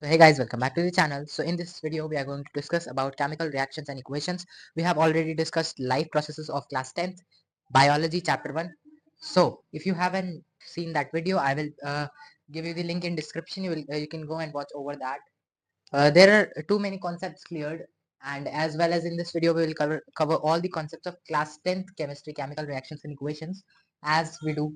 So hey guys, welcome back to the channel. So in this video we are going to discuss about chemical reactions and equations. We have already discussed life processes of class 10th biology chapter 1. So if you haven't seen that video, I will give you the link in description. You can go and watch over that. There are too many concepts cleared, and as well as in this video we will cover all the concepts of class 10th chemistry, chemical reactions and equations as we do.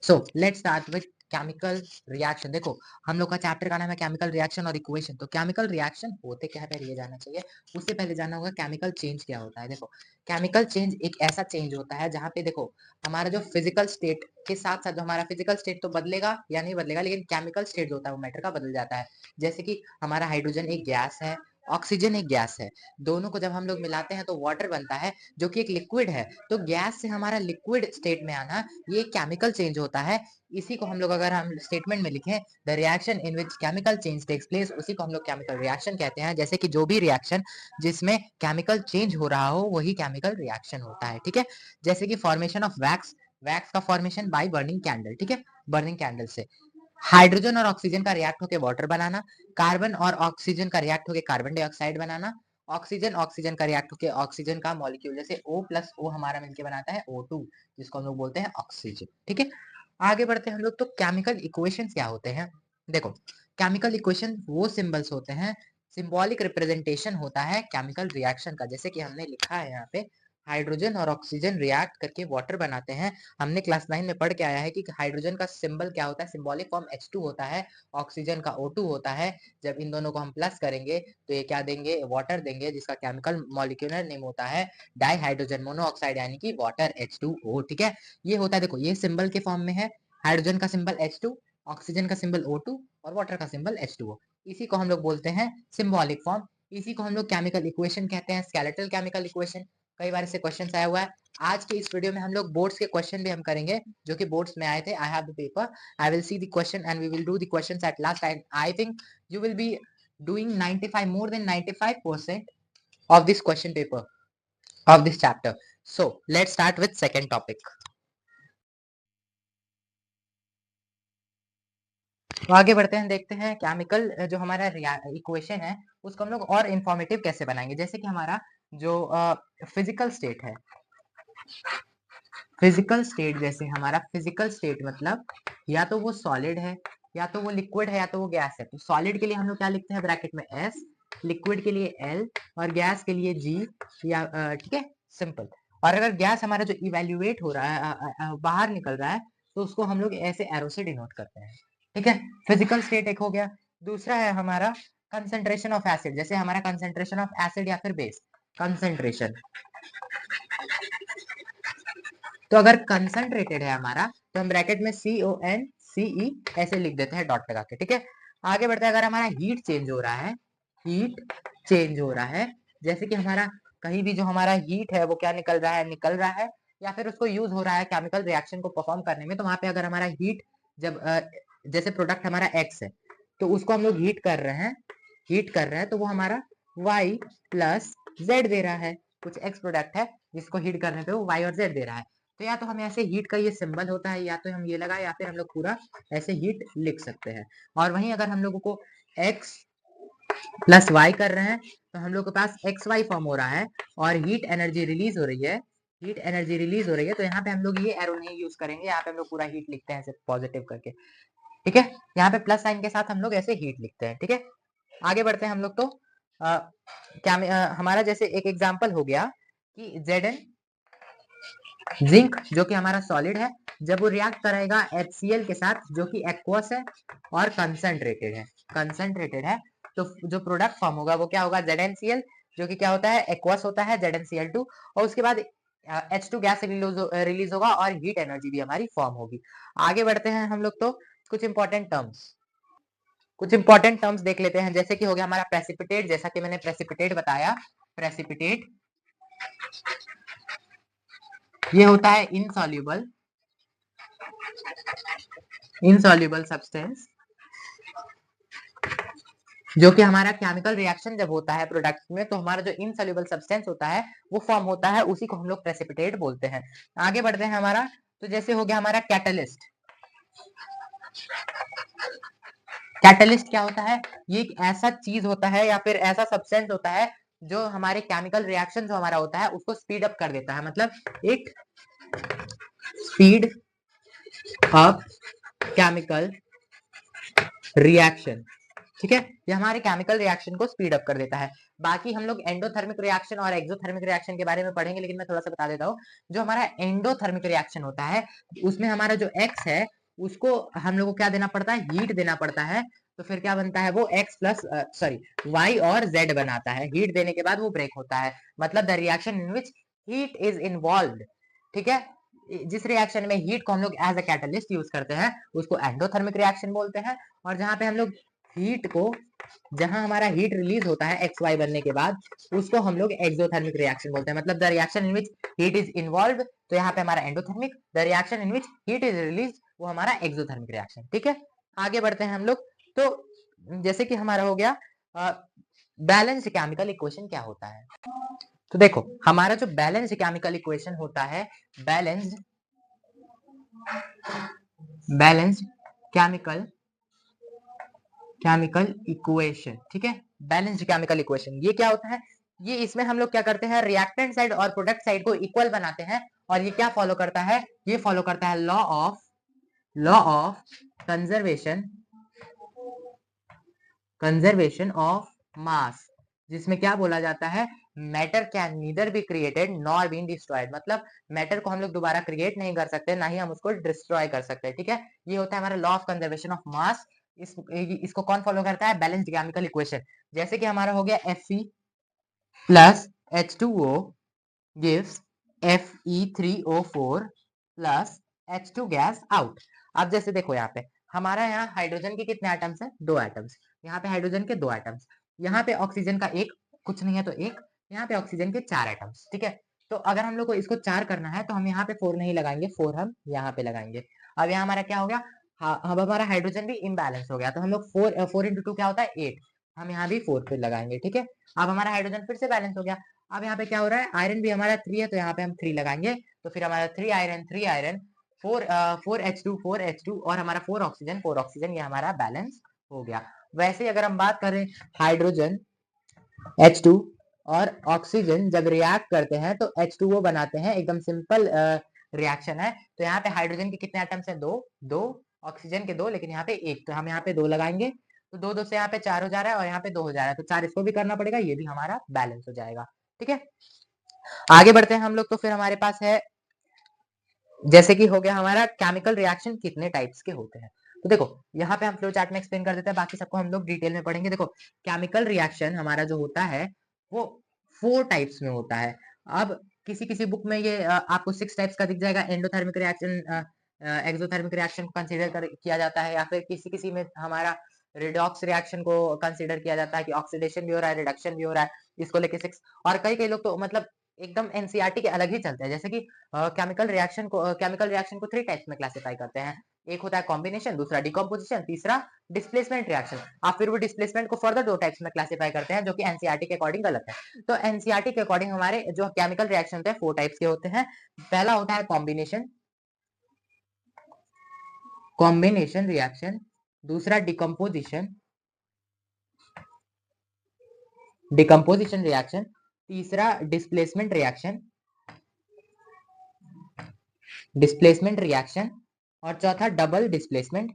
So let's start with chemical reaction. देखो हम लोग का chapter का नाम है chemical reaction और equation. तो chemical reaction होते क्या है पहले ये जानना चाहिए। उससे पहले जानना होगा केमिकल चेंज क्या होता है। देखो केमिकल चेंज एक ऐसा चेंज होता है जहाँ पे देखो हमारा जो फिजिकल स्टेट के साथ साथ जो हमारा फिजिकल स्टेट तो बदलेगा या नहीं बदलेगा, लेकिन केमिकल स्टेट जो होता है वो मैटर का बदल जाता है। जैसे कि हमारा हाइड्रोजन एक गैस है, ऑक्सीजन एक गैस है, दोनों को जब हम लोग मिलाते हैं तो वाटर बनता है जो कि एक लिक्विड है। तो गैस से हमारा लिक्विड स्टेट में आना ये केमिकल चेंज होता है। इसी को हम लोग अगर हम स्टेटमेंट में लिखें the reaction in which chemical change takes place, उसी को हम लोग केमिकल रिएक्शन कहते हैं। जैसे कि जो भी रिएक्शन जिसमें केमिकल चेंज हो रहा हो वही केमिकल रिएक्शन होता है। ठीक है, जैसे कि फॉर्मेशन ऑफ वैक्स, वैक्स का फॉर्मेशन बाय बर्निंग कैंडल। ठीक है, बर्निंग कैंडल से हाइड्रोजन और ऑक्सीजन का रिएक्ट होकर वाटर बनाना, कार्बन और ऑक्सीजन का रिएक्ट होकर कार्बन डाइऑक्साइड बनाना, ऑक्सीजन ऑक्सीजन का रिएक्ट होकर ऑक्सीजन का मॉलिक्यूल जैसे O प्लस O हमारा मिलकर बनाता है O2, जिसको हम लोग बोलते हैं ऑक्सीजन। ठीक है, आगे बढ़ते हैं हम लोग। तो केमिकल इक्वेशन क्या होते हैं। देखो केमिकल इक्वेशन वो सिंबल्स होते हैं, सिंबॉलिक रिप्रेजेंटेशन होता है केमिकल रिएक्शन का। जैसे कि हमने लिखा है यहाँ पे हाइड्रोजन और ऑक्सीजन रिएक्ट करके वाटर बनाते हैं। हमने क्लास 9 में पढ़ के आया है कि हाइड्रोजन का सिंबल क्या होता है, सिंबॉलिक फॉर्म H2 होता है, ऑक्सीजन का O2 होता है। जब इन दोनों को हम प्लस करेंगे तो ये क्या देंगे, वाटर देंगे, जिसका केमिकल मॉलिक्यूलर नेम होता है डाई हाइड्रोजन मोनोऑक्साइड यानी कि वाटर H2O। ठीक है, ये होता है, देखो ये सिंबल के फॉर्म में है, हाइड्रोजन का सिंबल H2, ऑक्सीजन का सिंबल O2 और वाटर का सिंबल H2O। इसी को हम लोग बोलते हैं सिंबॉलिक फॉर्म। इसी को हम लोग केमिकल इक्वेशन कहते हैं, स्केलेटल केमिकल इक्वेशन। कई बार इससे क्वेश्चन आया हुआ है। आज के इस वीडियो में हम लोग बोर्ड्स के क्वेश्चन भी हम करेंगे जो कि बोर्ड्स में आए थे। I have the paper, I will see the question and we will do the questions at last. I think you will be doing 95 more than 95% of this question paper of this chapter. So let's start with second topic. तो आगे बढ़ते हैं, देखते हैं chemical जो हमारा equation है उसको हम लोग और इंफॉर्मेटिव कैसे बनाएंगे। जैसे कि हमारा जो फिजिकल स्टेट है, फिजिकल स्टेट जैसे हमारा फिजिकल स्टेट मतलब या तो वो सॉलिड है या तो वो लिक्विड है या तो वो गैस है। तो सॉलिड के लिए हम लोग क्या लिखते हैं, ब्रैकेट में S, लिक्विड के लिए L और गैस के लिए G या ठीक है, सिंपल। और अगर गैस हमारा जो इवेल्युएट हो रहा है बाहर निकल रहा है तो उसको हम लोग ऐसे एरो से डिनोट करते हैं। ठीक है, फिजिकल स्टेट एक हो गया। दूसरा है हमारा कंसंट्रेशन ऑफ एसिड। जैसे हमारा कंसंट्रेशन ऑफ एसिड या फिर बेस कंसंट्रेशन, तो अगर कंसंट्रेटेड है हमारा तो हम ब्रैकेट में CONCE ऐसे लिख देते हैं डॉट लगा के। ठीक है, आगे बढ़ते हैं। अगर हमारा हीट चेंज हो रहा है, हीट चेंज हो रहा है, जैसे कि हमारा कहीं भी जो हमारा हीट है वो क्या निकल रहा है या फिर उसको यूज हो रहा है केमिकल रिएक्शन को परफॉर्म करने में। तो वहां पे अगर हमारा हीट जब जैसे प्रोडक्ट हमारा X है तो उसको हम लोग हीट कर रहे हैं तो वो हमारा Y प्लस Z दे रहा है। कुछ X प्रोडक्ट है जिसको हीट करने पे वो Y और Z दे रहा है। तो या तो हम ऐसे हीट का ये सिंबल होता है या तो हम ये लगाए या फिर हम लोग पूरा ऐसे हीट लिख सकते हैं। और वहीं अगर हम लोगों को X प्लस वाई कर रहे हैं तो हम लोग के पास एक्स वाई फॉर्म हो रहा है और हीट एनर्जी रिलीज हो रही है, हीट एनर्जी रिलीज हो रही है। तो यहाँ पे हम लोग ये एरो नहीं यूज करेंगे, यहाँ पे हम लोग पूरा हीट लिखते हैं ऐसे पॉजिटिव करके। ठीक है, यहाँ पे प्लस साइन के साथ हम लोग ऐसे हीट लिखते हैं। ठीक है, आगे बढ़ते हैं हम लोग। तो क्या हमारा जैसे एक एग्जाम्पल हो गया कि Zn जिंक जो कि हमारा सॉलिड है, जब वो रिएक्ट करेगा HCl के साथ जो कि एक्वस है और कंसंट्रेटेड है तो जो प्रोडक्ट फॉर्म होगा वो क्या होगा, ZnCl, जो कि क्या होता है, एक्वस होता है ZnCl2। और उसके बाद H2 गैस रिलीज होगा और हीट एनर्जी भी हमारी फॉर्म होगी। आगे बढ़ते हैं हम लोग। तो कुछ इंपॉर्टेंट टर्म्स देख लेते हैं। जैसे कि हो गया हमारा प्रेसिपिटेट, जैसा कि मैंने प्रेसिपिटेट बताया, प्रेसिपिटेट ये होता है इनसॉल्युबल सब्सटेंस, जो कि हमारा केमिकल रिएक्शन जब होता है प्रोडक्ट में तो हमारा जो इनसॉल्युबल सब्सटेंस होता है वो फॉर्म होता है, उसी को हम लोग प्रेसिपिटेट बोलते हैं। आगे बढ़ते हैं हमारा। तो जैसे हो गया हमारा कैटलिस्ट, कैटलिस्ट क्या होता है? ये एक ऐसा चीज होता है या फिर ऐसा सब्सटेंस होता है जो हमारे केमिकल रिएक्शन जो हमारा होता है उसको स्पीड अप कर देता है, मतलब it speed up chemical reaction. ठीक है, ये हमारे केमिकल रिएक्शन को स्पीड अप कर देता है। बाकी हम लोग एंडोथर्मिक रिएक्शन और एक्सोथर्मिक रिएक्शन के बारे में पढ़ेंगे, लेकिन मैं थोड़ा सा बता देता हूँ। जो हमारा एंडोथर्मिक रिएक्शन होता है उसमें हमारा जो एक्स है उसको हम लोग को क्या देना पड़ता है? हीट देना पड़ता है। तो फिर क्या बनता है? वो एक्स प्लस सॉरी वाई और जेड बनाता है। हीट देने के बाद वो ब्रेक होता है, मतलब the reaction in which heat is involve. ठीक है, जिस रिएक्शन में हीट को हम लोग एज अ कैटलिस्ट यूज करते हैं उसको एंडोथर्मिक रिएक्शन बोलते हैं। और जहां पे हम लोग हीट को, जहां हमारा हीट रिलीज होता है एक्स वाई बनने के बाद, उसको हम लोग एक्सोथर्मिक रिएक्शन बोलते हैं, मतलब the reaction in which heat is involve. तो यहाँ पे हमारा endothermic, the reaction in which heat is release वो हमारा एक्सोथर्मिक रिएक्शन। ठीक है, आगे बढ़ते हैं हम लोग। तो जैसे कि हमारा हो गया बैलेंस्ड केमिकल इक्वेशन क्या होता है। तो देखो हमारा जो बैलेंस्ड केमिकल इक्वेशन होता है, बैलेंस्ड केमिकल इक्वेशन, ठीक है, बैलेंस्ड केमिकल इक्वेशन ये क्या होता है? ये इसमें हम लोग क्या करते हैं? रिएक्टेंट साइड और प्रोडक्ट साइड को इक्वल बनाते हैं। और ये क्या फॉलो करता है? ये फॉलो करता है law of conservation of mass, जिसमें क्या बोला जाता है? Matter can neither be created nor been destroyed, मतलब मैटर को हम लोग दोबारा क्रिएट नहीं कर सकते, ना ही हम उसको डिस्ट्रॉय कर सकते हैं। ठीक है, ये होता है हमारा लॉ ऑफ कंजर्वेशन ऑफ मास। इसको कौन फॉलो करता है? Balanced chemical equation. जैसे कि हमारा हो गया Fe plus H2O gives Fe3O4 plus H2 gas out. अब जैसे देखो यहाँ पे हमारा यहाँ हाइड्रोजन के कितने एटम्स हैं? 2 एटम्स। यहाँ पे हाइड्रोजन के 2 एटम्स, यहाँ पे ऑक्सीजन का एक, कुछ नहीं है तो एक, यहाँ पे ऑक्सीजन के 4 एटम्स। ठीक है, तो अगर हम लोग को इसको 4 करना है तो हम यहाँ पे 4 नहीं लगाएंगे, 4 हम यहाँ पे लगाएंगे। अब यहाँ हमारा क्या हो गया? अब हमारा हाइड्रोजन भी इम्बैलेंस हो गया, तो हम लोग 4 इंटू 2 क्या होता है? 8। हम यहाँ भी 4 पे लगाएंगे। ठीक है, अब हमारा हाइड्रोजन फिर से बैलेंस हो गया। अब यहाँ पे क्या हो रहा है? आयरन भी हमारा 3 है, तो यहाँ पे हम 3 लगाएंगे। तो फिर हमारा 3 आयरन 4 H2 और हमारा 4 ऑक्सीजन, ये हमारा बैलेंस हो गया। वैसे अगर हम बात करें हाइड्रोजन H2 और ऑक्सीजन जब रिएक्ट करते हैं तो H2O बनाते हैं, एकदम सिंपल रिएक्शन है। तो यहाँ पे हाइड्रोजन के कितने एटम्स हैं? 2 2, ऑक्सीजन के 2, लेकिन यहाँ पे 1, तो हम यहाँ पे 2 लगाएंगे। तो 2 2 से यहाँ पे 4 हो जा रहा है और यहाँ पे 2 हो जा रहा है, तो 4 इसको भी करना पड़ेगा, ये भी हमारा बैलेंस हो जाएगा। ठीक है, आगे बढ़ते हैं हम लोग। तो फिर हमारे पास है, जैसे कि हो गया हमारा केमिकल रिएक्शन कितने टाइप्स के होते हैं। तो देखो यहाँ पे हम फ्लो चार्ट में एक्सप्लेन कर देते हैं, बाकी सबको हम लोग डिटेल में पढ़ेंगे। देखो केमिकल रिएक्शन हमारा जो होता है वो 4 टाइप्स में होता है। अब किसी किसी बुक में ये आपको 6 टाइप्स का दिख जाएगा। एंडोथर्मिक रिएक्शन, एक्सोथर्मिक रिएक्शन को कंसीडर किया जाता है, या फिर किसी किसी में हमारा रिडॉक्स रिएक्शन को कंसीडर किया जाता है कि ऑक्सीडेशन भी हो रहा है, रिडक्शन भी हो रहा है, इसको लेके 6। और कई कई लोग तो मतलब एकदम एनसीईआरटी के अलग ही चलते हैं, जैसे कि केमिकल रिएक्शन को 3 टाइप्स में क्लासिफाई करते हैं। एक होता है कॉम्बिनेशन, दूसरा डिकम्पोजिशन, तीसरा डिस्प्लेसमेंट रिएक्शन। आप फिर वो डिस्प्लेसमेंट को फर्दर 2 टाइप्स में क्लासिफाई करते हैं, जो कि एनसीईआरटी के अकॉर्डिंग गलत है। तो एनसीईआरटी के अकॉर्डिंग हमारे जो केमिकल रिएक्शन होते हैं 4 टाइप्स के होते हैं। पहला होता है कॉम्बिनेशन रिएक्शन, दूसरा डिकम्पोजिशन रिएक्शन, तीसरा डिस्प्लेसमेंट रिएक्शन, और चौथा डबल डिस्प्लेसमेंट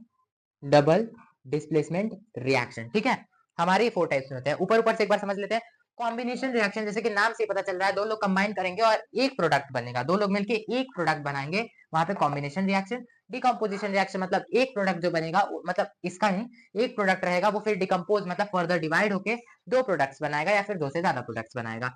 रिएक्शन। ठीक है, हमारे 4 टाइप्स में होते हैं। ऊपर ऊपर से एक बार समझ लेते हैं। कॉम्बिनेशन रिएक्शन, जैसे कि नाम से पता चल रहा है, 2 लोग कंबाइन करेंगे और एक प्रोडक्ट बनेगा, 2 लोग मिलके एक प्रोडक्ट बनाएंगे, वहां पे कॉम्बिनेशन रिएक्शन। डिकम्पोजिशन रिएक्शन मतलब एक प्रोडक्ट जो बनेगा, मतलब इसका नहीं, एक प्रोडक्ट रहेगा, वो फिर डिकम्पोज मतलब फर्दर डिवाइड होके 2 प्रोडक्ट्स बनाएगा या फिर 2 से ज्यादा प्रोडक्ट्स बनाएगा।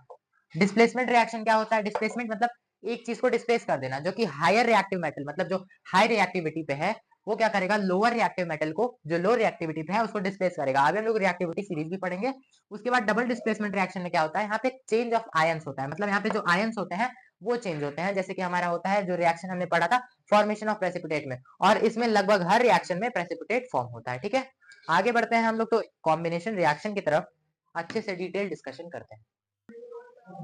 डिस्प्लेसमेंट रिएक्शन क्या होता है? डिस्प्लेसमेंट मतलब एक चीज को डिस्प्लेस कर देना, जो कि हायर रिएक्टिव मेटल, मतलब जो हाई रिएक्टिविटी पे है, वो क्या करेगा? लोअर रिएक्टिव मेटल को, जो लो रिएक्टिविटी पे है, उसको डिस्प्लेस करेगा। अभी हम लोग रिएक्टिविटी सीरीज भी पढ़ेंगे। उसके बाद डबल डिस्प्लेसमेंट रिएक्शन में क्या होता है? यहाँ पे चेंज ऑफ आयंस होता है, मतलब यहाँ पे जो आयंस होते हैं वो चेंज होते हैं। जैसे कि हमारा होता है जो रिएक्शन हमने पढ़ा था फॉर्मेशन ऑफ प्रेसिपिटेट में, और इसमें लगभग हर रिएक्शन में प्रेसिपिटेट फॉर्म होता है। ठीक है, आगे बढ़ते हैं हम लोग तो कॉम्बिनेशन रिएक्शन की तरफ अच्छे से डिटेल डिस्कशन करते हैं।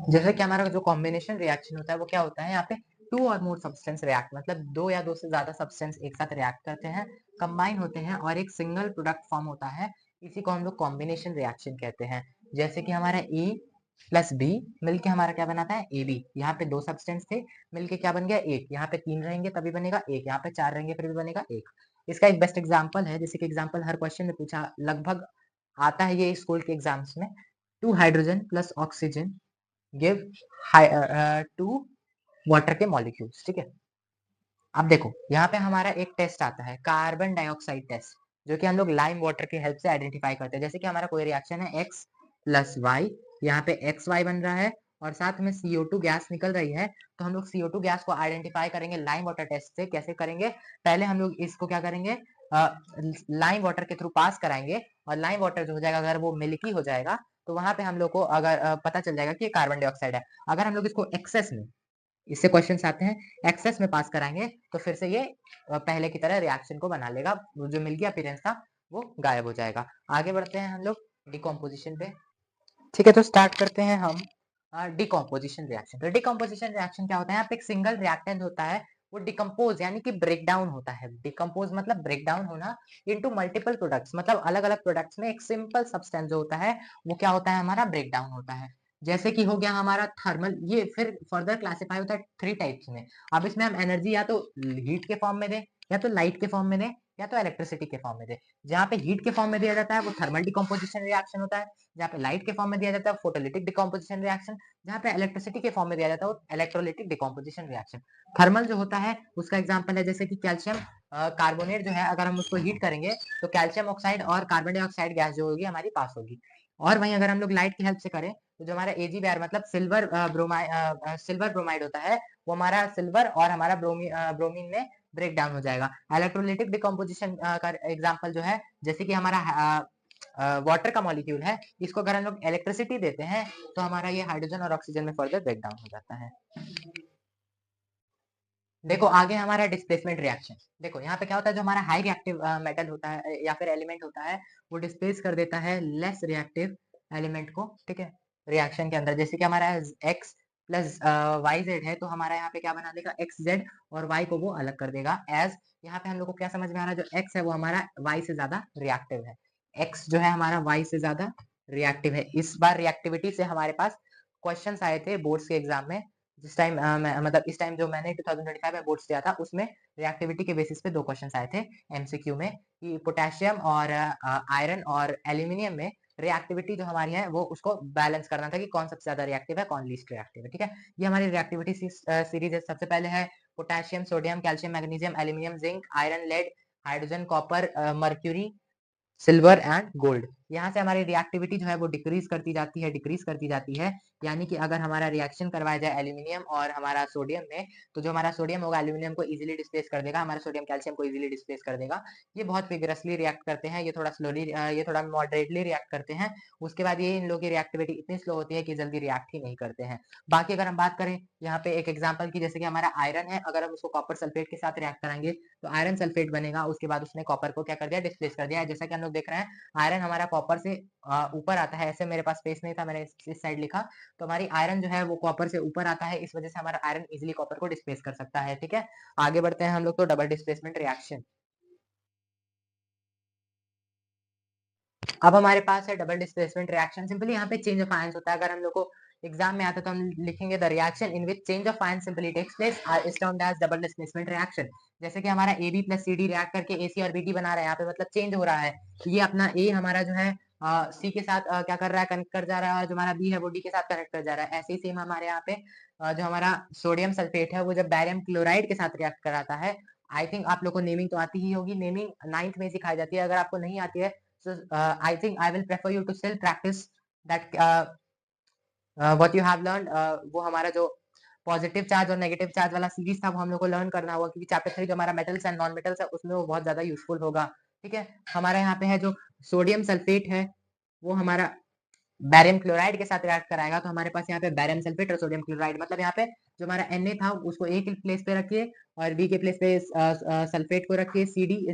जैसे कि हमारा जो कॉम्बिनेशन रिएक्शन होता है वो क्या होता है? यहाँ पे टू और मोर सब्सटेंस रिएक्ट, मतलब दो या दो से ज्यादा सब्सटेंस एक साथ रिएक्ट करते हैं, कंबाइन होते हैं और एक सिंगल प्रोडक्ट फॉर्म होता है, इसी को हम लोग कॉम्बिनेशन रिएक्शन कहते हैं। जैसे कि हमारा ए प्लस बी मिलके हमारा क्या बनाता है, ए बी। यहाँ पे दो सब्सटेंस थे, मिलके क्या बन गया, एक। यहाँ पे तीन रहेंगे तभी बनेगा एक, यहाँ पे चार रहेंगे फिर भी बनेगा एक। इसका एक बेस्ट एग्जाम्पल है, जैसे कि एग्जाम्पल हर क्वेश्चन में पूछा लगभग आता है ये स्कूल के एग्जाम्स में, two hydrogen plus oxygen give two water के मॉलिक्यूल्स, ठीक है। अब देखो यहाँ पे हमारा एक टेस्ट आता है, कार्बन डाइऑक्साइड टेस्ट, जो कि हम लोग लाइम वाटर की हेल्प से आइडेंटिफाई करते हैं। जैसे कि हमारा कोई रिएक्शन है x प्लस वाई, यहाँ पे एक्स वाई बन रहा है और साथ में CO2 गैस निकल रही है, तो हम लोग CO2 गैस को आइडेंटिफाई करेंगे लाइम वाटर टेस्ट से। कैसे करेंगे, पहले हम लोग इसको क्या करेंगे, लाइम वाटर के थ्रू पास कराएंगे, और लाइम वाटर जो हो जाएगा अगर वो मिल्की हो जाएगा तो वहां पे हम लोग को अगर पता चल जाएगा कि ये कार्बन डाइऑक्साइड है। अगर हम लोग इसको एक्सेस में, इससे क्वेश्चंस आते हैं, एक्सेस में पास कराएंगे तो फिर से ये पहले की तरह रिएक्शन को बना लेगा, जो मिल्की अपीयरेंस था वो गायब हो जाएगा। आगे बढ़ते हैं हम लोग डिकम्पोजिशन पे, ठीक है। तो स्टार्ट करते हैं हम डिकम्पोजिशन रिएक्शन। तो डिकम्पोजिशन रिएक्शन क्या होता है, यहाँ पे एक सिंगल रिएक्टेंट होता है, वो डिकम्पोज यानी कि ब्रेक डाउन होता है। डिकम्पोज मतलब ब्रेक डाउन होना इनटू मल्टीपल प्रोडक्ट्स, मतलब अलग अलग प्रोडक्ट्स में एक सिंपल सब्सटेंस जो होता है वो क्या होता है, हमारा ब्रेक डाउन होता है। जैसे कि हो गया हमारा थर्मल, ये फिर फर्दर क्लासिफाई होता है थ्री टाइप्स में। अब इसमें हम एनर्जी या तो हीट के फॉर्म में दें, या तो लाइट के फॉर्म में दें, या तो इलेक्ट्रिसिटी के फॉर्म में दें। जहाँ पे हीट के फॉर्म में दिया जाता है वो थर्मल डिकम्पोजिशन रिएक्शन होता है, जहाँ पे लाइट के फॉर्म में दिया जाता है फोटोलिटिक डिकम्पोजिशन रिएक्शन, जहाँ पे इलेक्ट्रिसिटी के फॉर्म में दिया जाता है वो इलेक्ट्रोलिटिक डिकम्पोजिशन रिएक्शन। थर्मल जो होता है उसका एग्जांपल है जैसे कि कैल्शियम कार्बोनेट जो है, अगर हम उसको हीट करेंगे तो कैल्शियम ऑक्साइड और कार्बन डाइऑक्साइड गैस जो होगी हमारी पास होगी। और वहीं अगर हम लोग लाइट की हेल्प से करें तो जो हमारा AgBr मतलब सिल्वर ब्रोमाइड होता है, वो हमारा सिल्वर और हमारा ब्रोमीन में ब्रेक डाउन हो जाएगा। इलेक्ट्रोलिटिक डिकम्पोजिशन का एग्जांपल जो है, जैसे कि हमारा वाटर का मॉलिक्यूल है, इसको अगर हम लोग इलेक्ट्रिसिटी देते हैं तो हमारा ये हाइड्रोजन और ऑक्सीजन में फर्दर ब्रेक डाउन हो जाता है। देखो आगे हमारा डिस्प्लेसमेंट रिएक्शन। देखो यहाँ पे क्या होता है, जो हमारा हाई रिएक्टिव मेटल होता है या फिर एलिमेंट होता है, वो डिस्प्लेस कर देता है लेस रिएक्टिव एलिमेंट को, ठीक है, रिएक्शन के अंदर। जैसे कि हमारा x प्लस वाई जेड है, तो हमारा यहाँ पे क्या बना देगा, एक्स जेड, और y को वो अलग कर देगा एज। यहाँ पे हम लोग को क्या समझ में आ रहा है, जो x है वो हमारा y से ज्यादा रिएक्टिव है। x जो है हमारा y से ज्यादा रिएक्टिव है। इस बार रिएक्टिविटी से हमारे पास क्वेश्चन आए थे बोर्ड्स के एग्जाम में। जिस टाइम मतलब इस टाइम जो मैंने 2025 में बोर्ड्स दिया था, उसमें रिएक्टिविटी के बेसिस पे दो क्वेश्चंस आए थे MCQ में, कि पोटेशियम और आयरन और एल्यूमिनियम में रिएक्टिविटी जो हमारी है वो उसको बैलेंस करना था कि कौन सबसे ज्यादा रिएक्टिव है, कौन लीस्ट रिएक्टिव है, ठीक है। ये हमारी रिएक्टिविटी सीरीज है। सबसे पहले है potassium, sodium, calcium, magnesium, aluminium, zinc, iron, lead, hydrogen, copper, mercury, silver and gold. यहाँ से हमारी रिएक्टिविटी जो है वो डिक्रीज करती जाती है, डिक्रीज करती जाती है। यानी कि अगर हमारा रिएक्शन करवाया जाए एल्यूमिनियम और हमारा सोडियम में, तो जो हमारा सोडियम होगा एल्यूमिनियम को इजीली डिस्प्लेस कर देगा, हमारा सोडियम कैल्शियम को इजीली डिस्प्लेस कर देगा। ये बहुत विगरसली रिएक्ट करते हैं, ये थोड़ा स्लोली, ये थोड़ा मॉडरेटली रिएक्ट करते हैं। उसके बाद ये इन लोगों की रिएक्टिविटी इतनी स्लो होती है कि जल्दी रिएक्ट ही नहीं करते हैं। बाकी अगर हम बात करें यहाँ पे एक एग्जाम्पल की, जैसे कि हमारा आयरन है, अगर हम उसको कॉपर सल्फेट के साथ रिएक्ट कराएंगे तो आयरन सल्फेट बनेगा। उसके बाद उसने कॉपर को क्या कर दिया, डिस्प्लेस कर दिया है। जैसा कि हम लोग देख रहे हैं आयरन हमारा कॉपर से ऊपर आता है। ऐसे मेरे पास स्पेस नहीं था, मैंने इस साइड लिखा, तो हमारी आयरन जो है वो कॉपर से ऊपर आता है, इस वजह से हमारा आयरन इजीली कॉपर को डिस्प्लेस कर सकता है, ठीक है। आगे बढ़ते हैं हम लोग तो डबल डिस्प्लेसमेंट रिएक्शन। अब हमारे पास है डबल डिस्प्लेसमेंट रिएक्शन। सिंपली यहाँ पे चेंज ऑफ आयंस होता है। अगर हम लोग को एग्जाम में आता है तो हम लिखेंगे the reaction in which change of ion simply takes place is termed as double displacement reaction. जैसे कि हमारा AB प्लस CD रिएक्ट करके AC और BD बना रहा है, यहाँ पे मतलब चेंज हो रहा है। ये अपना A हमारा जो है C के साथ क्या कर रहा है, कनेक्ट कर जा रहा है, और जो हमारा B है वो D के साथ कनेक्ट कर जा रहा है। ऐसे ही सेम हमारे यहाँ पे जो हमारा सोडियम सल्फेट है वो जब बैरियम क्लोराइड के साथ रिएक्ट कराता है, आई थिंक आप लोग को नेमिंग तो आती ही होगी, नेमिंग 9th में सिखाई जाती है। अगर आपको नहीं आती है so I think I will prefer you to still practice that what you have learned। वो हमारा जो पॉजिटिव चार्ज और नेगेटिव चार्ज वाला सीरीज था वो हम लोग को लर्न करना होगा, क्योंकि चैप्टर 3 जो हमारा मेटल्स एंड नॉन मेटल्स है उसमें वो बहुत ज्यादा यूजफुल होगा, ठीक है। हमारा यहाँ पे है जो सोडियम सल्फेट है वो हमारा बैरियम क्लोराइड के साथ रिएक्ट कराएगा, तो हमारे पास यहाँ पे बैरियम सल्फेट और सोडियम क्लोराइड, मतलब यहाँ पे जो हमारा Na था उसको A के प्लेस पे रखिए, और B के प्लेस पे सल्फेट को रखिए,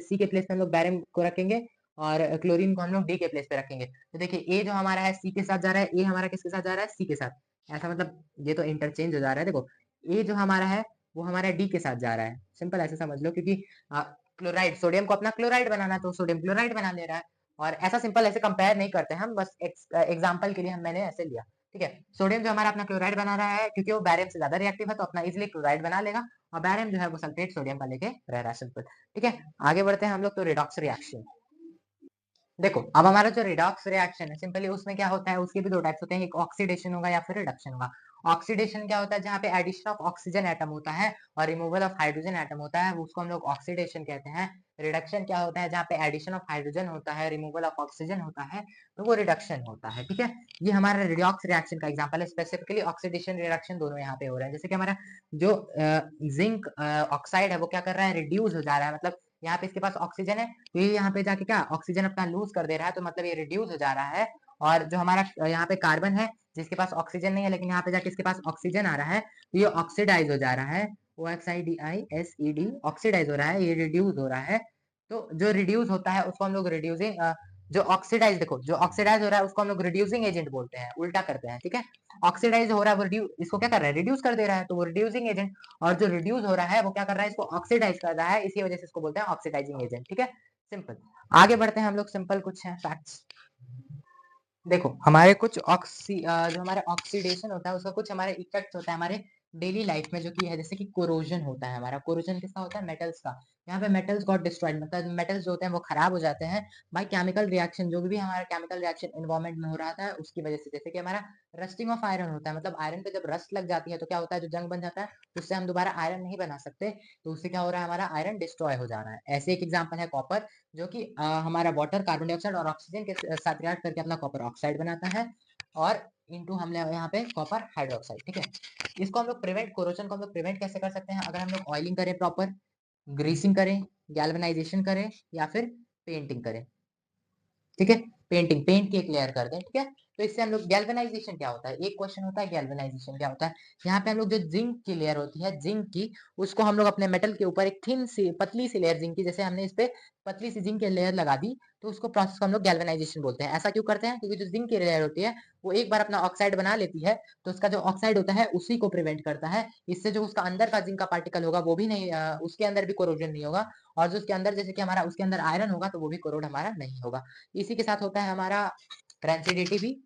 C के प्लेस पे हम लोग बैरियम को रखेंगे, और क्लोरीन को हम लोग D के प्लेस पे रखेंगे। तो देखिए A जो हमारा है C के साथ जा रहा है, A हमारा किसके साथ जा रहा है, C के साथ। ऐसा मतलब ये तो इंटरचेंज हो जा रहा है। देखो A जो हमारा है वो हमारा डी के साथ जा रहा है। सिंपल ऐसे समझ लो, क्योंकि क्लोराइड, सोडियम को अपना क्लोराइड बनाना, तो सोडियम क्लोराइड बना ले रहा है। और ऐसा सिंपल ऐसे कंपेयर नहीं करते हम, बस एग्जाम्पल के लिए हम मैंने ऐसे लिया। ठीक है, सोडियम जो हमारा अपना क्लोराइड बना रहा है, क्योंकि वो बैरियम से ज्यादा रिएक्टिव है तो अपना इजिली क्लोराइड बना लेगा, और बैरियम जो है वो सल्फेट सोडियम का लेके रह रहा है। सिंपल। ठीक है, आगे बढ़ते हैं हम लोग। तो रिडॉक्स रिएक्शन देखो, अब हमारा जो रिडॉक्स रिएक्शन है, सिंपली उसमें क्या होता है, उसके भी दो टाइप्स होते हैं, एक ऑक्सीडेशन होगा या फिर रिडक्शन होगा। ऑक्सीडेशन क्या होता है, जहाँ पे एडिशन ऑफ ऑक्सीजन एटम होता है और रिमूवल ऑफ हाइड्रोजन एटम होता है, उसको हम लोग ऑक्सीडेशन कहते हैं। रिडक्शन क्या होता है, जहाँ पे एडिशन ऑफ हाइड्रोजन होता है, रिमूवल ऑफ ऑक्सीजन होता है, तो वो रिडक्शन होता है। ठीक है, ये हमारा रिडॉक्स रिएक्शन का एग्जाम्पल है। स्पेसिफिकली ऑक्सीडेशन रिडक्शन दोनों यहाँ पे हो रहे हैं। जैसे कि हमारा जो जिंक ऑक्साइड है वो क्या कर रहा है, रिड्यूस हो जा रहा है, मतलब यहाँ पे इसके पास ऑक्सीजन है तो ये यहाँ पे जाके क्या ऑक्सीजन अपना लूज कर दे रहा है, तो मतलब ये रिड्यूस हो जा रहा है। और जो हमारा यहाँ पे कार्बन है जिसके पास ऑक्सीजन नहीं है, लेकिन यहाँ पे जाके इसके पास ऑक्सीजन आ रहा है, तो ये ऑक्सीडाइज हो जा रहा है। OXIDISED ऑक्सीडाइज हो रहा है, ये रिड्यूस हो रहा है। तो जो रिड्यूस होता है उसको हम लोग रिड्यूसिंग, जो ऑक्सीडाइज, देखो जो ऑक्सीडाइज हो रहा है उसको हम लोग रिड्यूसिंग एजेंट बोलते हैं, उल्टा करते हैं। ठीक है, ऑक्सीडाइज हो रहा है वो इसको क्या कर रहा है, रिड्यूस कर दे रहा है, तो वो रिड्यूसिंग एजेंट। और जो रिड्यूस हो रहा है वो क्या कर रहा है, इसको ऑक्सीडाइज कर रहा है, इसी वजह से इसको बोलते हैं ऑक्सीडाइजिंग एजेंट। ठीक है, सिंपल। आगे बढ़ते हैं हम लोग। सिंपल कुछ है फैक्ट्स। देखो, हमारे कुछ जो हमारे ऑक्सीडेशन होता है उसका कुछ हमारे इफेक्ट होता है हमारे डेली लाइफ में, जो कि है जैसे कि कोरोजन होता है। हमारा कोरोजन किसका होता है, मेटल्स का। यहाँ पे मेटल्स गॉट डिस्ट्रॉयड, मतलब मेटल्स जो होते हैं वो खराब हो जाते हैं बाय केमिकल रिएक्शन। जो भी हमारा केमिकल रिएक्शन एनवायरमेंट में हो रहा था उसकी वजह से, जैसे कि हमारा रस्टिंग ऑफ आयरन होता है, मतलब आयरन पे जब रस्ट लग जाती है तो क्या होता है, जो जंग बन जाता है, उससे हम दोबारा आयरन नहीं बना सकते, तो उससे क्या हो रहा है, हमारा आयरन डिस्ट्रॉय हो जा रहा है। ऐसे एक एग्जाम्पल है कॉपर, जो कि हमारा वाटर, कार्बन डाइऑक्साइड और ऑक्सीजन के साथ रिएक्ट करके अपना कॉपर ऑक्साइड बनाता है, और इनटू हम ले यहाँ पे कॉपर हाइड्रोक्साइड। ठीक है, इसको हम लोग प्रिवेंट, कोरोजन को हम लोग प्रिवेंट कैसे कर सकते हैं, अगर हम लोग ऑयलिंग करें, प्रॉपर ग्रीसिंग करें, गैल्वेनाइजेशन करें, या फिर पेंटिंग करें। ठीक है, पेंटिंग, पेंट की एक लेयर कर दें। ठीक है, तो इससे हम लोग, गैल्वेनाइजेशन क्या होता है, एक क्वेश्चन होता है गैल्वेनाइजेशन क्या होता है। यहाँ पे हम लोग जो जिंक की लेयर होती है, जिंक की, उसको हम लोग अपने मेटल के ऊपर एक थिन सी पतली सी लेयर जिंक की, जैसे हमने इस पे पतली सी जिंक की लेयर लगा दी, तो उसको प्रोसेस को हम लोग गैल्वेनाइजेशन बोलते हैं। ऐसा क्यों करते हैं, क्योंकि जो जिंक की लेयर होती है वो एक बार अपना ऑक्साइड बना लेती है, तो उसका जो ऑक्साइड होता है उसी को प्रिवेंट करता है। इससे जो उसका अंदर का जिंक का पार्टिकल होगा वो भी नहीं, उसके अंदर भी कोरोजन नहीं होगा, और जो उसके अंदर, जैसे कि हमारा उसके अंदर आयरन होगा तो वो भी कोरोड हमारा नहीं होगा। इसी के साथ होता है हमारा ट्रांसिडिटी भी।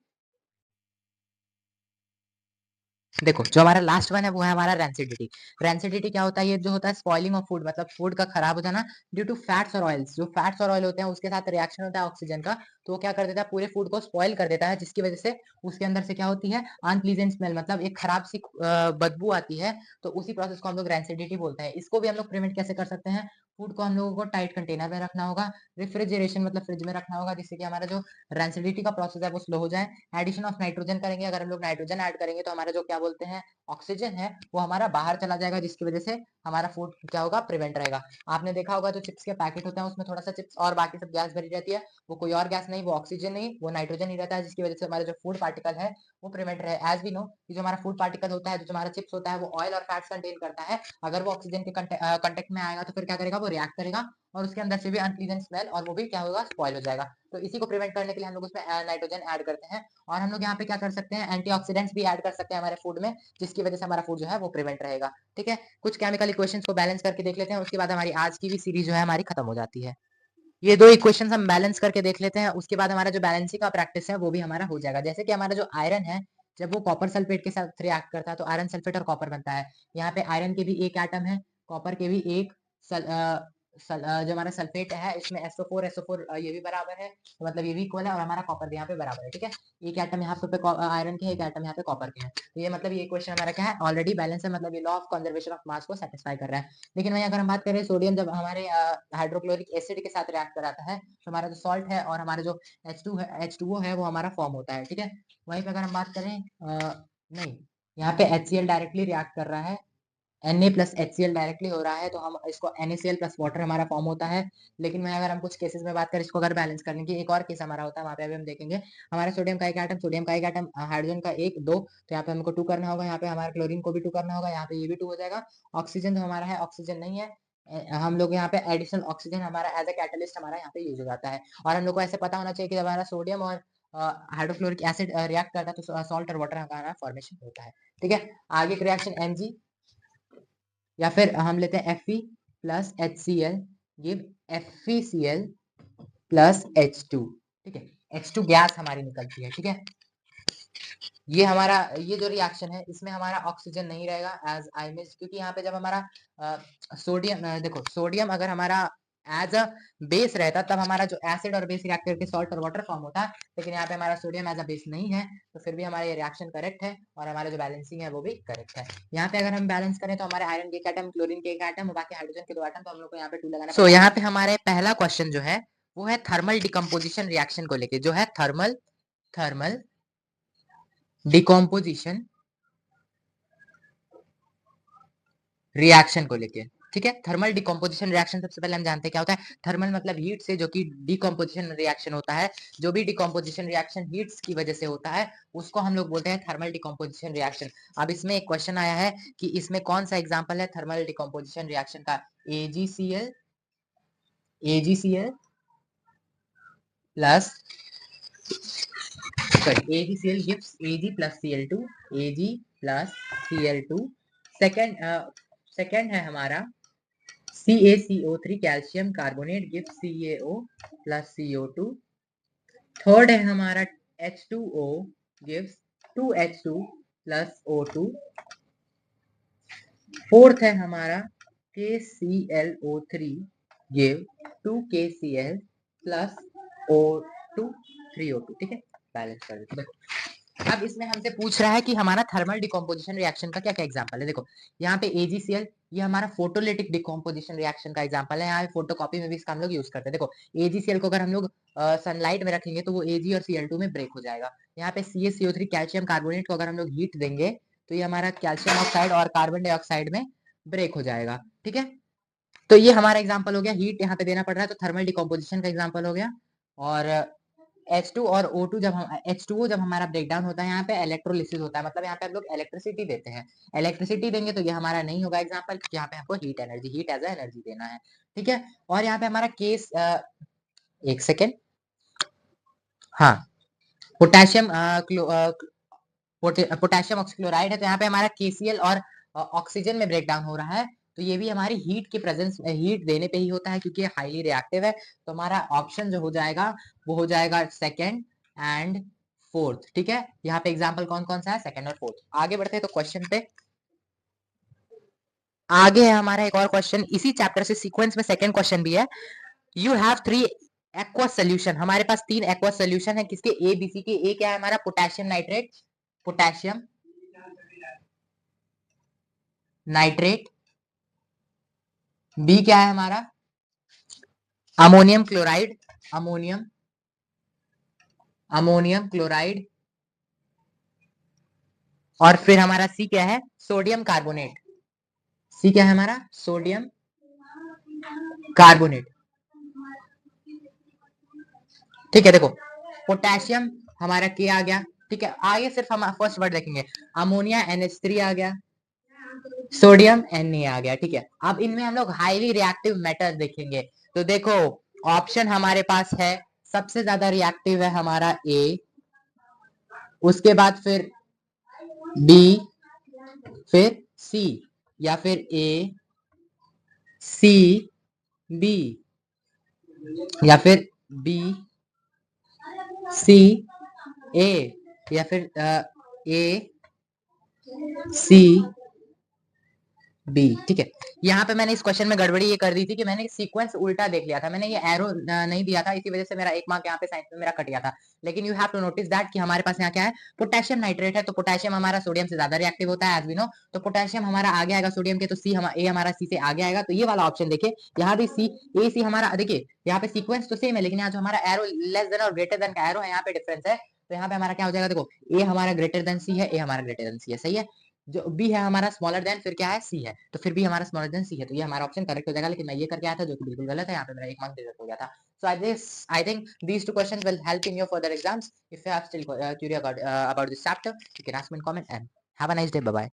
देखो, जो हमारा लास्ट वन है वो है हमारा रेंसिडिटी। रेंसिडिटी क्या होता है, ये जो होता है स्पॉइलिंग ऑफ फूड, मतलब फूड का खराब हो जाना ड्यू टू फैट्स और ऑयल्स। जो फैट्स और ऑयल होते हैं उसके साथ रिएक्शन होता है ऑक्सीजन का, तो वो क्या कर देता है, पूरे फूड को स्पॉइल कर देता है, जिसकी वजह से उसके अंदर से क्या होती है, अनप्लीजेंट स्मेल, मतलब एक खराब सी बदबू आती है। तो उसी प्रोसेस को हम लोग रेंसिडिटी बोलते हैं। इसको भी हम लोग प्रिवेंट कैसे कर सकते हैं, फूड को हम लोगों को टाइट कंटेनर में रखना होगा, रेफ्रिजरेशन मतलब फ्रिज में रखना होगा, जिससे कि हमारा जो रेंसिडिटी का प्रोसेस है वो स्लो हो जाए। एडिशन ऑफ नाइट्रोजन करेंगे, अगर हम लोग नाइट्रोजन ऐड करेंगे तो हमारा जो क्या बोलते हैं ऑक्सीजन है वो हमारा बाहर चला जाएगा, जिसकी वजह से हमारा फूड क्या होगा, प्रिवेंट रहेगा। आपने देखा होगा जो चिप्स के पैकेट होते हैं उसमें थोड़ा सा चिप्स और बाकी सब गैस भरी रहती है, वो कोई और गैस नहीं, वो ऑक्सीजन नहीं, वो नाइट्रोजन ही रहता है, जिसकी वजह से हमारा जो फूड पार्टिकल है वो प्रिवेंट रहे। एज वी नो कि जो हमारा फूड पार्टिकल होता है, जो हमारा चिप्स होता है, वो ऑयल और फैट्स कंटेन करता है। अगर वो ऑक्सीजन के कंटेक्ट में आएगा तो फिर क्या करेगा, वो रिएक्ट करेगा और उसके अंदर से भी अनप्लीजेंट स्मेल, और वो भी क्या होगा, स्पॉइल हो जाएगा। तो इसी को प्रिवेंट करने के लिए हम लोग उसमें नाइट्रोजन ऐड करते हैं। और हम लोग यहाँ पे क्या कर सकते हैं, एंटीऑक्सीडेंट्स भी ऐड कर सकते हैं हमारे फूड में, जिसकी वजह से हमारा फूड जो है वो प्रिवेंट रहेगा। ठीक है, कुछ केमिकल इक्वेशंस को बैलेंस करके देख लेते हैं, उसके बाद हमारी आज की भी सीरीज जो है हमारी खत्म हो जाती है। ये दो इक्वेशंस हम बैलेंस करके देख लेते हैं, उसके बाद हमारा जो बैलेंसिंग का प्रैक्टिस है वो भी हमारा हो जाएगा। जैसे कि हमारा जो आयरन है, जब वो कॉपर सल्फेट के साथ रिएक्ट करता है तो आयरन सल्फेट और कॉपर बनता है। यहाँ पे आयरन के भी एक एटम है, कॉपर के भी एक। जो हमारा सल्फेट है इसमें SO4 ये भी बराबर है, तो मतलब ये भी इक्वल है, और हमारा कॉपर भी यहाँ पे बराबर है। ठीक है, एक एटम यहाँ पे आयरन के है, एक एटम यहाँ पे कॉपर के है, तो ये मतलब ये इक्वेशन हमारा क्या है, ऑलरेडी बैलेंस है, मतलब ये लॉ ऑफ कंजर्वेशन ऑफ मास को सेटिस्फाई कर रहा है। लेकिन वहीं अगर हम बात करें, सोडियम जब हमारे हाइड्रोक्लोरिक एसिड के साथ रिएक्ट कराता है, तो हमारा जो सॉल्ट है और हमारा जो H2O है वो हमारा फॉर्म होता है। ठीक है, वहीं पे अगर हम बात करें, नहीं, यहाँ पे HCl डायरेक्टली रिएक्ट कर रहा है, Na प्लस HCl डायरेक्टली हो रहा है, तो हम इसको NaCl प्लस वाटर हमारा फॉर्म होता है। लेकिन मैं अगर हम कुछ केसेस में बात करें, इसको अगर बैलेंस करने की, एक और केस हमारा होता है, वहाँ पे अभी हम देखेंगे। हमारे सोडियम का एक एटम, हाइड्रोजन का एक दो, तो यहाँ पे हमको 2 करना होगा, यहाँ पे हमारे क्लोरीन को भी 2 करना होगा, यहाँ पे ये भी 2 हो जाएगा। ऑक्सीजन जो हमारा है, ऑक्सीजन नहीं है, हम लोग यहाँ पे एडिशनल ऑक्सीजन हमारा एज ए कैटलिस्ट हमारा यहाँ पे यूज हो जाता है। और हम लोग को ऐसे पता होना चाहिए कि हमारा सोडियम और हाइड्रोक्लोरिक एसिड रिएक्ट करता है तो सॉल्ट और वाटर हमारा फॉर्मेशन होता है। ठीक है, आगे एक रिएक्शन Mg। या फिर हम लेते हैं Fe plus HCl give FeCl plus H2, ठीक है। H2 गैस हमारी निकलती है, ठीक है। ये हमारा ये जो रिएक्शन है इसमें हमारा ऑक्सीजन नहीं रहेगा एज आई मिस, क्योंकि यहाँ पे जब हमारा सोडियम देखो सोडियम अगर हमारा एज अ बेस रहता तब हमारा जो एसिड और बेस रिएक्ट करके सॉल्ट और वाटर फॉर्म होता है, लेकिन यहाँ पे हमारा सोडियम एज अ बेस नहीं है, तो फिर भी हमारा ये रिएक्शन करेक्ट है और हमारा जो बैलेंसिंग है वो भी करेक्ट है। यहाँ पे अगर हम बैलेंस करें तो हमारे आयरन के एक एटम, क्लोरीन के एक एटम, बाकी हाइड्रोजन के 2 एटम, तो हम लोग को यहाँ पे 2 लगाना। सो यहाँ पे हमारे पहला क्वेश्चन जो है वो है थर्मल डिकम्पोजिशन रिएक्शन को लेके, जो है थर्मल डिकम्पोजिशन रिएक्शन को लेके, ठीक है। थर्मल डिकम्पोजिशन रिएक्शन सबसे पहले हम जानते हैं क्या होता है। थर्मल मतलब हीट से, जो कि डिकम्पोजिशन रिएक्शन होता है। जो भी डिकम्पोजिशन रिएक्शन हीट्स की वजह से होता है उसको हम लोग बोलते हैं थर्मल डिकम्पोजिशन रिएक्शन। अब इसमें एक क्वेश्चन आया है कि इसमें कौन सा एग्जांपल है थर्मल डिकम्पोजिशन रिएक्शन का। AgCl plus AgCl gives Ag plus Cl2, Ag plus Cl2। Second है हमारा CaCO3 calcium carbonate gives CaO plus CO2। Third है हमारा H2O gives 2H2 plus O2। Fourth है हमारा KClO3 give 2KCl plus O2 3O2, ठीक है। Balance कर देते हैं। अब इसमें हमसे पूछ रहा है कि हमारा थर्मल डिकम्पोजिशन रिएक्शन का क्या क्या एग्जांपल है। देखो यहाँ पे AgCl ये हमारा फोटोलिटिक डिकम्पोजिशन रिएक्शन का एग्जांपल है। यहाँ पे फोटोकॉपी में भी इसका हम लोग यूज करते हैं। देखो AgCl को अगर हम लोग सनलाइट में रखेंगे तो वो Ag और Cl2 में ब्रेक हो जाएगा। यहाँ पे CaCO3 कैल्शियम कार्बोनेट को अगर हम लोग हीट देंगे तो ये हमारा कैल्शियम ऑक्साइड और कार्बन डाइऑक्साइड में ब्रेक हो जाएगा, ठीक है। तो ये हमारा एग्जाम्पल हो गया, हीट यहाँ पे देना पड़ रहा है तो थर्मल डिकम्पोजिशन का एग्जाम्पल हो गया। और H2 और O2 जब हम H2O जब हमारा ब्रेकडाउन होता है यहाँ पे इलेक्ट्रोलिसिस होता है, मतलब यहाँ पे हम लोग इलेक्ट्रिसिटी देते हैं। इलेक्ट्रिसिटी देंगे तो ये हमारा नहीं होगा एग्जाम्पल, क्योंकि यहाँ पे हमको हीट एज ए एनर्जी देना है, ठीक है। और यहाँ पे हमारा केस एक सेकेंड, हाँ, पोटेशियम पोटेशियम ऑक्सीक्लोराइड है, तो यहाँ पे हमारा KCl और ऑक्सीजन में ब्रेकडाउन हो रहा है, तो ये भी हमारी हीट के प्रेजेंस हीट देने पे ही होता है, क्योंकि ये हाईली रिएक्टिव है। तो हमारा ऑप्शन जो हो जाएगा वो हो जाएगा सेकंड एंड फोर्थ, ठीक है। यहाँ पे एग्जांपल कौन कौन सा है, सेकंड और फोर्थ। आगे बढ़ते हैं तो क्वेश्चन पे, आगे है हमारा एक और क्वेश्चन इसी चैप्टर से, सीक्वेंस में सेकंड क्वेश्चन भी है। यू हैव 3 एक्वा सोल्यूशन, हमारे पास 3 एक्वा सोल्यूशन है, किसके, ABC के। ए क्या है हमारा, potassium nitrate, potassium nitrate. B क्या है हमारा, अमोनियम क्लोराइड, अमोनियम क्लोराइड। और फिर हमारा सी क्या है, सोडियम कार्बोनेट। सी क्या है हमारा, सोडियम कार्बोनेट, ठीक है। देखो पोटेशियम हमारा के आ गया, ठीक है। आगे सिर्फ हम फर्स्ट वर्ड देखेंगे, अमोनिया NH3 आ गया, सोडियम Na आ गया, ठीक है। अब इनमें हम लोग हाईली रिएक्टिव मेटल देखेंगे, तो देखो ऑप्शन हमारे पास है, सबसे ज्यादा रिएक्टिव है हमारा A, उसके बाद फिर B, फिर C, या फिर A C B, या फिर B C A, या फिर A C B, ठीक है। यहाँ पे मैंने इस क्वेश्चन में गड़बड़ी ये कर दी थी कि मैंने सीक्वेंस उल्टा देख लिया था, मैंने ये एरो नहीं दिया था, इसी वजह से मेरा 1 मार्क यहाँ पे साइंस में मेरा कट गया था। लेकिन you have to notice that कि हमारे पास यहाँ क्या है, पोटेशियम नाइट्रेट है, तो पोटेशियम हमारा सोडियम से ज्यादा रिएक्टिव होता है एज वी नो, तो पोटेशियम हमारा आगे आएगा सोडियम के, तो ए हमारा सी से आगे आएगा, तो ये वाला ऑप्शन देखिए। यहाँ भी सी हमारा, देखिए यहाँ पे सीक्वेंस तो सेम है, लेकिन यहाँ जो हमारा एरो लेस देन और ग्रेटर देन का एरो है, यहाँ पे डिफरेंस है। तो यहाँ पे हमारा क्या हो जाएगा, देखो ए हमारा ग्रेटर देन सी है, ए हमारा ग्रेटर देन सी है, सही है। जो बी है हमारा स्मॉलर देन, फिर क्या है, सी है, तो फिर भी हमारा स्मॉलर देन सी है, तो ये हमारा ऑप्शन करेक्ट हो जाएगा। लेकिन मैं ये करके आया था जो कि बिल्कुल गलत है, यहाँ पे मेरा 1 मार्क डिडक्ट हो गया था। So I think these 2 questions will help in your further exams. If you have still curious about this chapter, you can ask me in comment, and have a nice day. Bye bye.